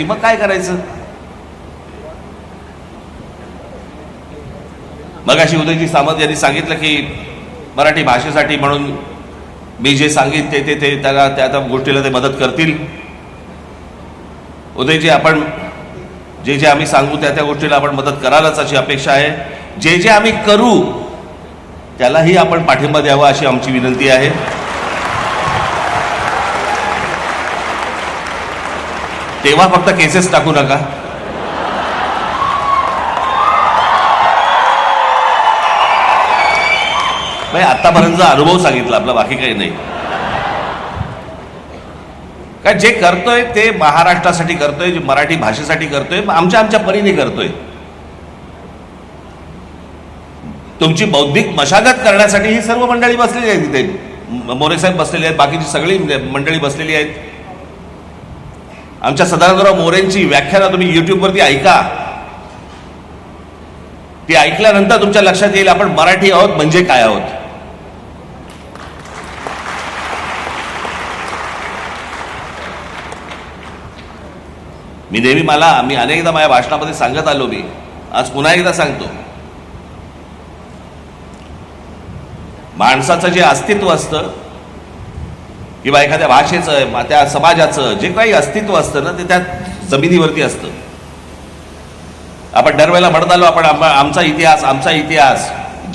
मग काय करायचं? मगाशी उदयजी सामंत यांनी सांगितलं की मराठी भाषेसाठी म्हणून मी जे सांगित ते त्याला त्या गोष्टीला ते मदत करतील. उदयजी, आपण जे आम्ही सांगू त्या गोष्टीला आपण मदत करालच अशी अपेक्षा आहे. जे आम्ही करू त्यालाही आपण पाठिंबा द्यावा अशी आमची विनंती आहे. तेव्हा फक्त केसेस टाकू नका. आतापर्यंतचा अनुभव सांगितला आपला, बाकी काही नाही. काय जे करतोय ते महाराष्ट्रासाठी करतोय, जे मराठी भाषेसाठी करतोय, आमच्या परीने करतोय. तुमची बौद्धिक मशागत करण्यासाठी ही सर्व मंडळी बसलेली आहेत तिथे. मोरे साहेब बसलेले आहेत, बाकीची सगळी मंडळी बसलेली आहेत. आमच्या सदानंदराव मोरेंची व्याख्यानं तुम्ही युट्यूबवरती ऐका. ती ऐकल्यानंतर तुमच्या लक्षात येईल आपण मराठी आहोत म्हणजे काय आहोत. मी अनेकदा माझ्या भाषणामध्ये सांगत आलो, मी आज पुन्हा एकदा सांगतो. माणसाचं जे अस्तित्व असतं किंवा एखाद्या भाषेचं, त्या समाजाचं जे काही अस्तित्व असतं ना, ते त्या जमिनीवरती असतं. आपण दरवेळेला म्हणत आलो आपण आमचा इतिहास,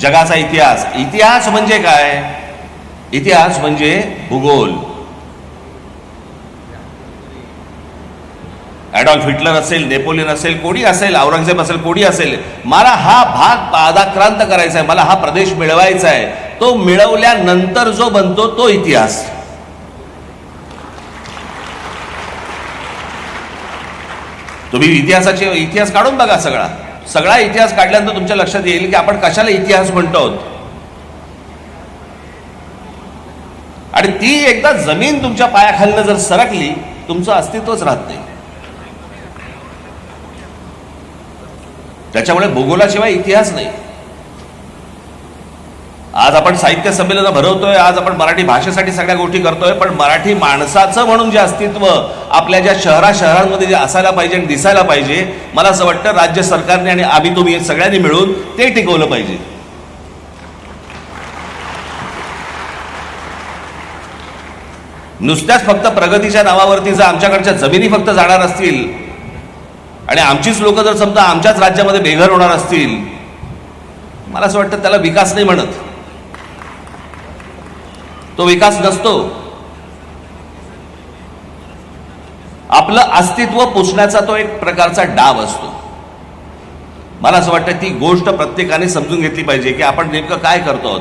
जगाचा इतिहास. इतिहास म्हणजे काय? इतिहास म्हणजे भूगोल. ॲडॉल्फ हिटलर असेल, नेपोलियन असेल, कोणी असेल, औरंगजेब असेल, कोणी असेल, मला हा भाग पादाक्रांत करायचा आहे, मला हा प्रदेश मिळवायचा आहे. तो मिळवल्यानंतर जो बनतो तो इतिहास. तुम्ही इतिहास काढून बघा. सगळा इतिहास काढल्यानंतर तुमच्या लक्षात येईल की आपण कशाला इतिहास म्हणतो आहोत. आणि ती एकदा जमीन तुमच्या पायाखालनं जर सरकली, तुमचं अस्तित्वच राहत नाही. त्याच्यामुळे भूगोलाशिवाय इतिहास नाही. आज आपण साहित्य संमेलन भरवतोय, आज आपण मराठी भाषेसाठी सगळ्या गोष्टी करतोय, पण मराठी माणसाचं म्हणून जे अस्तित्व आपल्या ज्या शहरांमध्ये जे असायला पाहिजे आणि दिसायला पाहिजे, मला असं वाटतं राज्य सरकारने आणि आम्ही तुम्ही सगळ्यांनी मिळून ते टिकवलं पाहिजे. नुसत्याच फक्त प्रगतीच्या नावावरती जर आमच्याकडच्या जमिनी फक्त जाणार असतील आणि आमचीच लोक जर समजा आमच्याच राज्यामध्ये बेघर होणार असतील, मला असं वाटतं त्याला विकास नाही म्हणत. तो विकास नसतो. आपलं अस्तित्व पुसण्याचा तो एक प्रकारचा डाव असतो. मला असं वाटतं ती गोष्ट प्रत्येकाने समजून घेतली पाहिजे की आपण नेमकं काय करतो आहोत.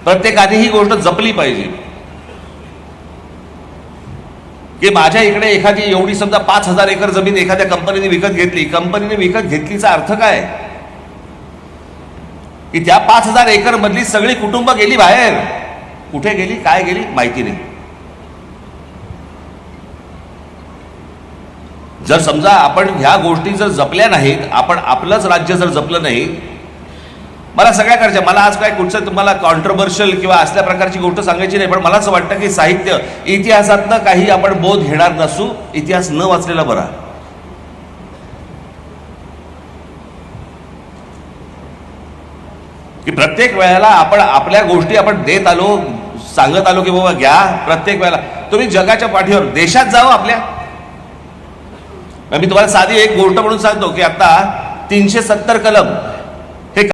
प्रत्येकाने ही गोष्ट जपली पाहिजे की माझ्या इकडे एखादी एवढी समजा 5,000 एकर जमीन एखाद्या कंपनीने विकत घेतली. कंपनीने विकत घेतलीचा अर्थ काय? की त्या 5,000 एकर मधली सगळी कुटुंब गेली बाहेर. कुठे गेली, काय गेली, माहिती नाही. जर समजा आपण ह्या गोष्टी जर जपल्या नाहीत, आपण आपलंच राज्य जर जपलं नाही, मला सगळ्या करायच्या, मला आज काय कुठचं तुम्हाला कॉन्ट्रोवर्शियल किंवा असल्या प्रकारची गोष्ट सांगायची नाही, पण मला असं वाटतं की साहित्य इतिहासातनं काही आपण बोध घेणार नसू. इतिहास न वाचलेला बरा. की प्रत्येक वेळेला आपण आपल्या गोष्टी आपण देत आलो, सांगत आलो की बाबा घ्या. प्रत्येक वेळेला तुम्ही जगाच्या पाठीवर देशात जावं आपल्या. मी तुम्हाला साधी एक गोष्ट म्हणून सांगतो की आता 370 कलम